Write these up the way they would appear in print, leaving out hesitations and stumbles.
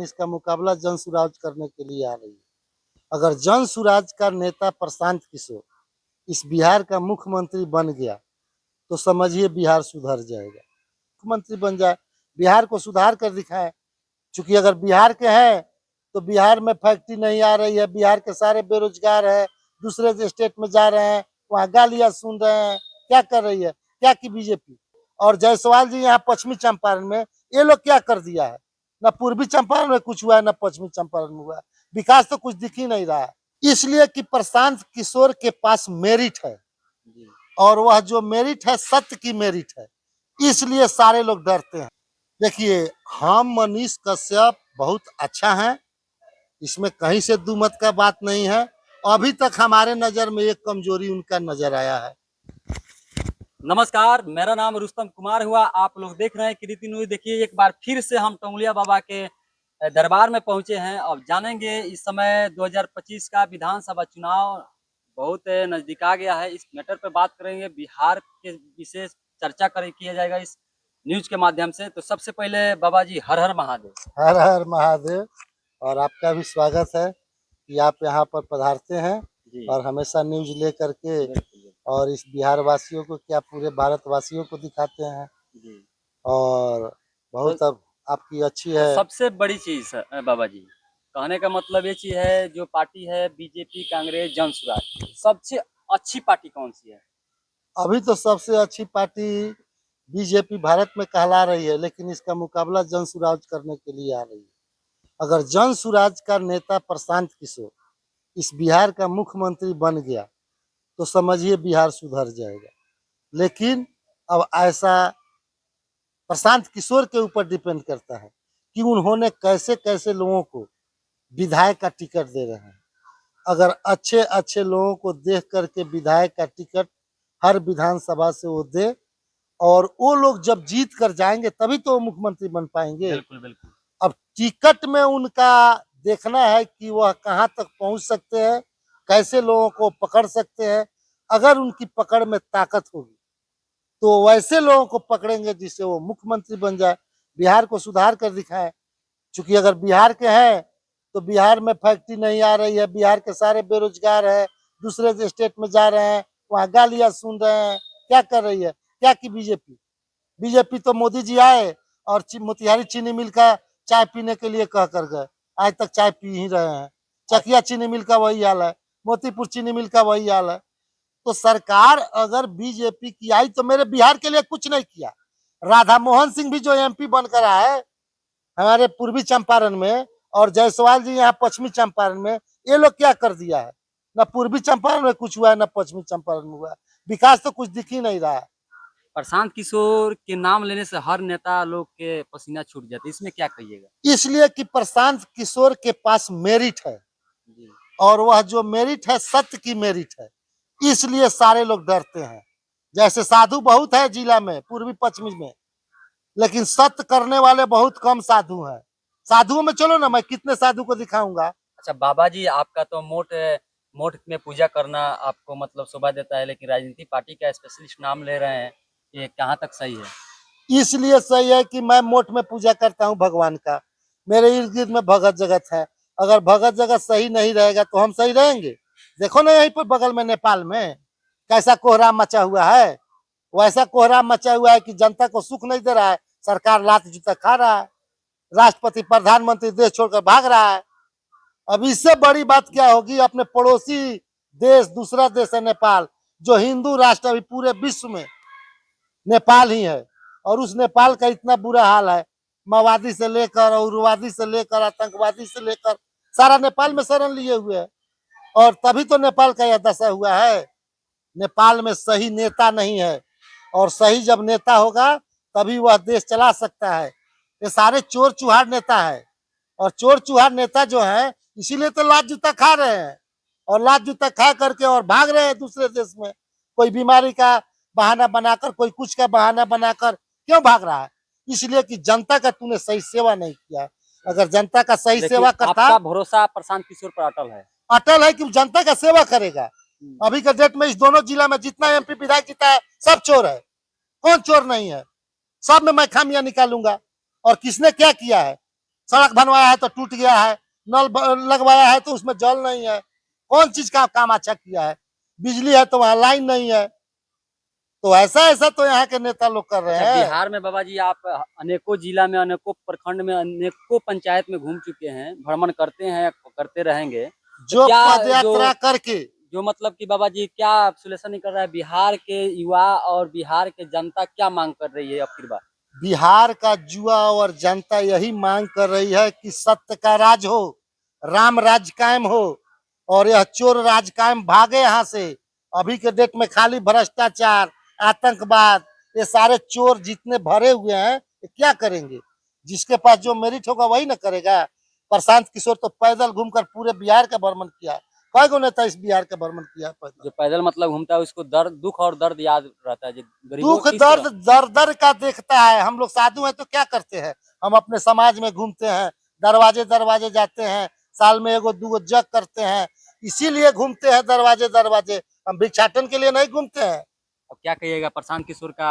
इसका मुकाबला जन सुराज करने के लिए आ रही है। अगर जन सुराज का नेता प्रशांत किशोर इस बिहार का मुख्यमंत्री बन गया तो समझिए बिहार सुधर जाएगा। मुख्यमंत्री बन जाए, बिहार को सुधार कर दिखाए। चूंकि अगर बिहार के हैं तो बिहार में फैक्ट्री नहीं आ रही है, बिहार के सारे बेरोजगार है, दूसरे स्टेट में जा रहे हैं, वहाँ गालियां सुन रहे हैं। क्या कर रही है, क्या की बीजेपी? और जायसवाल जी यहाँ पश्चिमी चंपारण में ये लोग क्या कर दिया है? न पूर्वी चंपारण में कुछ हुआ है, न पश्चिमी चंपारण में हुआ है। विकास तो कुछ दिख ही नहीं रहा है, इसलिए कि प्रशांत किशोर के पास मेरिट है और वह जो मेरिट है सत्य की मेरिट है, इसलिए सारे लोग डरते हैं। देखिए, हम मनीष कश्यप बहुत अच्छा है, इसमें कहीं से दुमत का बात नहीं है। अभी तक हमारे नजर में एक कमजोरी उनका नजर आया है। नमस्कार, मेरा नाम रुस्तम कुमार हुआ। आप लोग देख रहे हैं कृति न्यूज। देखिए, एक बार फिर से हम टंगलिया बाबा के दरबार में पहुंचे हैं। अब जानेंगे, इस समय 2025 का विधानसभा चुनाव बहुत नजदीक आ गया है। इस मैटर पर बात करेंगे, बिहार के विशेष चर्चा किया जाएगा इस न्यूज के माध्यम से। तो सबसे पहले बाबा जी, हर हर महादेव। हर हर महादेव। और आपका भी स्वागत है कि आप यहाँ पर पधारते हैं और हमेशा न्यूज ले करके और इस बिहार वासियों को क्या पूरे भारतवासियों को दिखाते हैं और बहुत तो, अब आपकी अच्छी है। सबसे बड़ी चीज बाबा जी, कहने का मतलब ये चीज है, जो पार्टी है बीजेपी, कांग्रेस, जन सुराज, सबसे अच्छी पार्टी कौन सी है? अभी तो सबसे अच्छी पार्टी बीजेपी भारत में कहला रही है, लेकिन इसका मुकाबला जन सुराज करने के लिए आ रही है। अगर जन सुराज का नेता प्रशांत किशोर इस बिहार का मुख्यमंत्री बन गया तो समझिए बिहार सुधर जाएगा। लेकिन अब ऐसा प्रशांत किशोर के ऊपर डिपेंड करता है कि उन्होंने कैसे कैसे लोगों को विधायक का टिकट दे रहे हैं। अगर अच्छे अच्छे लोगों को देख करके विधायक का टिकट हर विधानसभा से वो दे और वो लोग जब जीत कर जाएंगे तभी तो वो मुख्यमंत्री बन पाएंगे। बिल्कुल बिल्कुल। अब टिकट में उनका देखना है कि वह कहाँ तक पहुंच सकते हैं, कैसे लोगों को पकड़ सकते हैं। अगर उनकी पकड़ में ताकत होगी तो वैसे लोगों को पकड़ेंगे जिससे वो मुख्यमंत्री बन जाए, बिहार को सुधार कर दिखाए। क्योंकि अगर बिहार के हैं तो बिहार में फैक्ट्री नहीं आ रही है, बिहार के सारे बेरोजगार है, दूसरे स्टेट में जा रहे हैं, वहाँ गालियां सुन रहे हैं। क्या कर रही है, क्या की बीजेपी? बीजेपी तो मोदी जी आए और मोतिहारी चीनी मिल का चाय पीने के लिए कह कर गए, आज तक चाय पी ही रहे हैं। चकिया चीनी मिल का वही हाल है, मोतीपुर चीनी मिल का वही हाल है। तो सरकार अगर बीजेपी की आई तो मेरे बिहार के लिए कुछ नहीं किया। राधा मोहन सिंह भी जो एमपी बनकर आए हमारे पूर्वी चंपारण में, और जायसवाल जी यहाँ पश्चिमी चंपारण में, ये लोग क्या कर दिया है? न पूर्वी चंपारण में कुछ हुआ है, न पश्चिमी चंपारण में हुआ है। विकास तो कुछ दिख ही नहीं रहा है। प्रशांत किशोर के नाम लेने से हर नेता लोग के पसीना छूट जाते, इसमें क्या कहिएगा? इसलिए कि प्रशांत किशोर के पास मेरिट है और वह जो मेरिट है सत्य की मेरिट है, इसलिए सारे लोग डरते हैं। जैसे साधु बहुत है जिला में, पूर्वी पश्चिमी में, लेकिन सत्य करने वाले बहुत कम साधु हैं। साधुओं में चलो ना, मैं कितने साधु को दिखाऊंगा। अच्छा बाबा जी, आपका तो मोट में पूजा करना आपको मतलब शोभा देता है, लेकिन राजनीतिक पार्टी का स्पेशलिस्ट नाम ले रहे हैं, ये कहाँ तक सही है? इसलिए सही है कि मैं मोट में पूजा करता हूँ भगवान का, मेरे इर्द गिर्द में भगत जगत है। अगर भगत जगत सही नहीं रहेगा तो हम सही रहेंगे? देखो ना यहीं पर बगल में नेपाल में कैसा कोहराम मचा हुआ है, वैसा कोहराम मचा हुआ है कि जनता को सुख नहीं दे रहा है। सरकार लात जूता खा रहा है, राष्ट्रपति प्रधानमंत्री देश छोड़कर भाग रहा है। अब इससे बड़ी बात क्या होगी? अपने पड़ोसी देश, दूसरा देश है नेपाल, जो हिंदू राष्ट्र अभी पूरे विश्व में नेपाल ही है, और उस नेपाल का इतना बुरा हाल है, माओवादी से लेकर, उग्रवादी से लेकर, आतंकवादी से लेकर, सारा नेपाल में शरण लिए हुए है। और तभी तो नेपाल का यह दशा हुआ है। नेपाल में सही नेता नहीं है, और सही जब नेता होगा तभी वह देश चला सकता है। ये सारे चोर चुहार नेता है, और चोर चुहार नेता जो है इसीलिए तो लात जूता खा रहे हैं, और लात जूता खा करके और भाग रहे हैं दूसरे देश में। कोई बीमारी का बहाना बनाकर, कोई कुछ का बहाना बनाकर क्यों भाग रहा है? इसलिए कि जनता का तूने सही सेवा नहीं किया। अगर जनता का सही सेवा करता, आपका भरोसा प्रशांत किशोर पर अटल है? अटल है कि जनता का सेवा करेगा। अभी के डेट में इस दोनों जिला में जितना एमपी विधायक जीता है सब चोर है, कौन चोर नहीं है? सब में मैं खामियां निकालूंगा। और किसने क्या किया है? सड़क बनवाया है तो टूट गया है, लगवाया है तो उसमें जल नहीं है। कौन चीज का काम अच्छा किया है? बिजली है तो वहाँ लाइन नहीं है। तो ऐसा ऐसा तो यहाँ के नेता लोग कर रहे अच्छा, हैं। बिहार में बाबा जी आप अनेकों जिला में, अनेकों प्रखंड में, अनेकों पंचायत में घूम चुके हैं, भ्रमण करते हैं, करते रहेंगे। तो जो क्या पद यात्रा करके जो मतलब कि बाबा जी क्या सुलेशन नहीं कर रहा है, बिहार के युवा और बिहार के जनता क्या मांग कर रही है अब की बार? बिहार का युवा और जनता यही मांग कर रही है कि सत्य का राज हो, राम राज कायम हो और यह चोर राज कायम भागे यहाँ से। अभी के डेट में खाली भ्रष्टाचार, आतंकवाद, ये सारे चोर जितने भरे हुए हैं ये क्या करेंगे? जिसके पास जो मेरिट होगा वही ना करेगा। प्रशांत किशोर तो पैदल घूमकर पूरे बिहार का भ्रमण किया। कई गो नेता इस बिहार का भ्रमण किया पैदल। जो पैदल मतलब घूमता है उसको दर्द, दुख और दर्द याद रहता है, जो गरीबों दुख को किस दर्द तरह। दर दर का देखता है। हम लोग साधु हैं तो क्या करते हैं? हम अपने समाज में घूमते हैं, दरवाजे दरवाजे जाते हैं, साल में एगो दूगो जग करते हैं, इसीलिए घूमते हैं दरवाजे दरवाजे। हम भिक्षाटन के लिए नहीं घूमते हैं। अब क्या कहिएगा प्रशांत किशोर का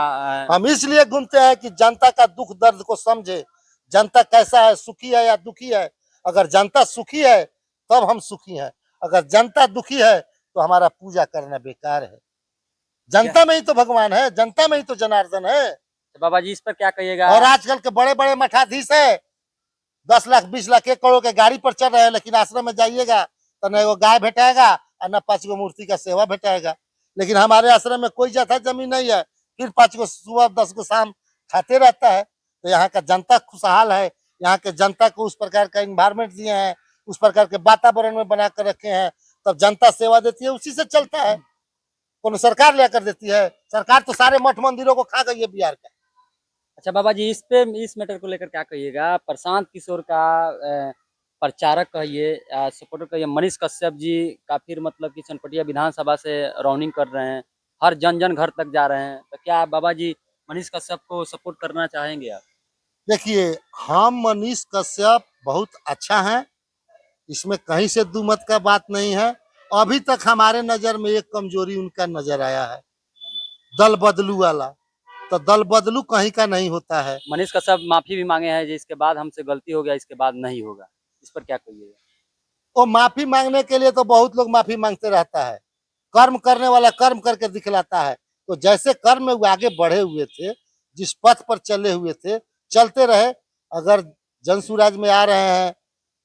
हम इसलिए घूमते हैं कि जनता का दुख दर्द को समझे। जनता कैसा है, सुखी है या दुखी है? अगर जनता सुखी है तब हम सुखी हैं। अगर जनता दुखी है तो हमारा पूजा करना बेकार है। जनता में ही तो भगवान है, जनता में ही तो जनार्दन है। तो बाबा जी इस पर क्या कहिएगा? और आजकल के बड़े बड़े मठाधीश है, 10 लाख 20 लाख 1 करोड़ के गाड़ी पर चढ़ रहे हैं, लेकिन आश्रम में जाइएगा तो न एगो गाय भेटाएगा और न 5 गो मूर्ति का सेवा भेटाएगा। लेकिन हमारे आश्रम में कोई जगह जमीन नहीं है, फिर 5 गो सुबह 10 गो शाम खाते रहता है। तो यहाँ का जनता खुशहाल है। यहाँ के जनता को उस प्रकार का इन्वायरमेंट दिए हैं, उस प्रकार के वातावरण में बना कर रखे हैं, तब जनता सेवा देती है, उसी से चलता है। कौन सरकार लेकर देती है? सरकार तो सारे मठ मंदिरों को खा गई है बिहार का। अच्छा बाबा जी इस मैटर को लेकर क्या कहिएगा? प्रशांत किशोर का प्रचारक कहिए, सपोर्टर कहिए, मनीष कश्यप जी काफी मतलब कि चनपटिया विधानसभा से रनिंग कर रहे हैं, हर जन जन घर तक जा रहे हैं। तो क्या बाबा जी मनीष कश्यप को सपोर्ट करना चाहेंगे आप? देखिए, हम मनीष कश्यप बहुत अच्छा है, इसमें कहीं से दुमत का बात नहीं है। अभी तक हमारे नजर में एक कमजोरी उनका नजर आया है, दल बदलू वाला। तो दल बदलू कहीं का नहीं होता है। मनीष कश्यप माफी भी मांगे हैं, जिसके बाद हमसे गलती हो गया, इसके बाद नहीं होगा। इस पर क्या कहिएगा? वो माफी मांगने के लिए तो बहुत लोग माफी मांगते रहता है। कर्म करने वाला कर्म करके दिखलाता है। तो जैसे कर्म में वो आगे बढ़े हुए थे, जिस पथ पर चले हुए थे, चलते रहे। अगर जनसुराज में आ रहे हैं,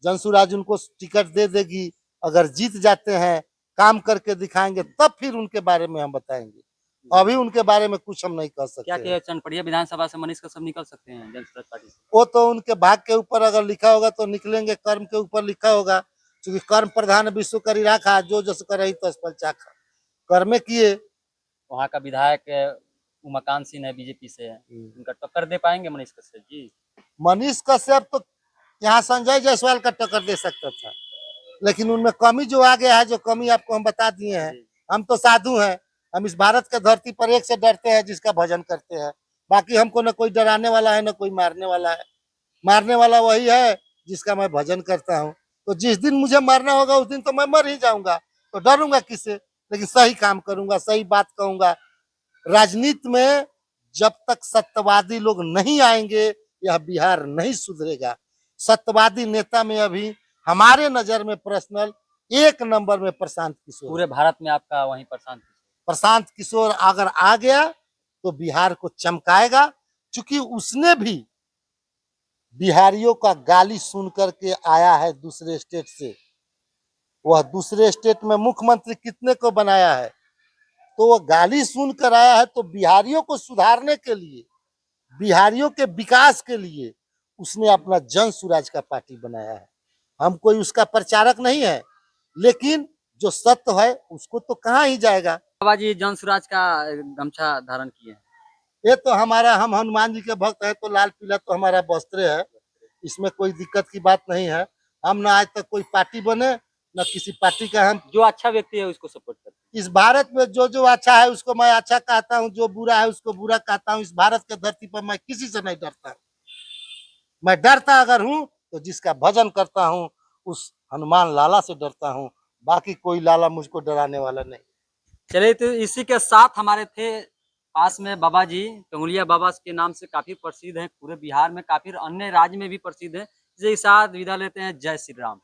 जनसुराज उनको टिकट दे देगी। अगर जीत जाते हैं, काम करके दिखाएंगे, तब फिर उनके बारे में हम बताएंगे। अभी उनके बारे में कुछ हम नहीं कह सकते क्या हैं। कि चनपटिया विधानसभा से मनीष कश्यप निकल सकते हैं जनता पार्टी से? वो तो उनके भाग के ऊपर अगर लिखा होगा तो निकलेंगे, कर्म के ऊपर लिखा होगा। क्योंकि कर्म प्रधान विश्व करी राखा, जो जस कर तस फल चाखा। कर्मे किए। वहाँ का विधायक उमाकांत सिंह है, बीजेपी से है, उनका टक्कर दे पाएंगे मनीष कश्यप जी? मनीष कश्यप तो यहाँ संजय जायसवाल का टक्कर दे सकता था, लेकिन उनमें कमी जो आ गया है, जो कमी आपको हम बता दिए हैं। हम तो साधु हैं, हम इस भारत के धरती पर एक से डरते हैं जिसका भजन करते हैं। बाकी हमको न कोई डराने वाला है, न कोई मारने वाला है। मारने वाला वही है जिसका मैं भजन करता हूँ। तो जिस दिन मुझे मरना होगा उस दिन तो मैं मर ही जाऊंगा। तो डरूंगा किससे? लेकिन सही काम करूंगा, सही बात कहूंगा। राजनीति में जब तक सत्यवादी लोग नहीं आएंगे, यह बिहार नहीं सुधरेगा। सत्यवादी नेता में अभी हमारे नजर में पर्सनल 1 नंबर में प्रशांत किशोर। पूरे भारत में आपका वहीं प्रशांत किशोर। प्रशांत किशोर अगर आ गया तो बिहार को चमकाएगा। क्योंकि उसने भी बिहारियों का गाली सुन करके आया है दूसरे स्टेट से। वह दूसरे स्टेट में मुख्यमंत्री कितने को बनाया है, तो वह गाली सुनकर आया है। तो बिहारियों को सुधारने के लिए, बिहारियों के विकास के लिए उसने अपना जन सुराज का पार्टी बनाया है। हम कोई उसका प्रचारक नहीं है, लेकिन जो सत्य है उसको तो कहाँ ही जाएगा। बाबा जी जन स्वराज का गमछा धारण किए हैं। ये तो हमारा, हम हनुमान जी के भक्त है तो लाल पीला तो हमारा वस्त्र है, इसमें कोई दिक्कत की बात नहीं है। हम ना आज तक कोई पार्टी बने, न किसी पार्टी का हम। जो अच्छा व्यक्ति है उसको सपोर्ट करते हैं। इस भारत में जो जो अच्छा है उसको मैं अच्छा कहता हूँ, जो बुरा है उसको बुरा कहता हूँ। इस भारत के धरती पर मैं किसी से नहीं डरता। मैं डरता अगर हूँ तो जिसका भजन करता हूँ, उस हनुमान लाला से डरता हूँ। बाकी कोई लाला मुझको डराने वाला नहीं। चलिए, तो इसी के साथ हमारे थे पास में बाबा जी, टंगुलिया बाबा के नाम से काफी प्रसिद्ध है, पूरे बिहार में, काफी अन्य राज्य में भी प्रसिद्ध है। इसी के साथ विदा लेते हैं। जय श्री राम।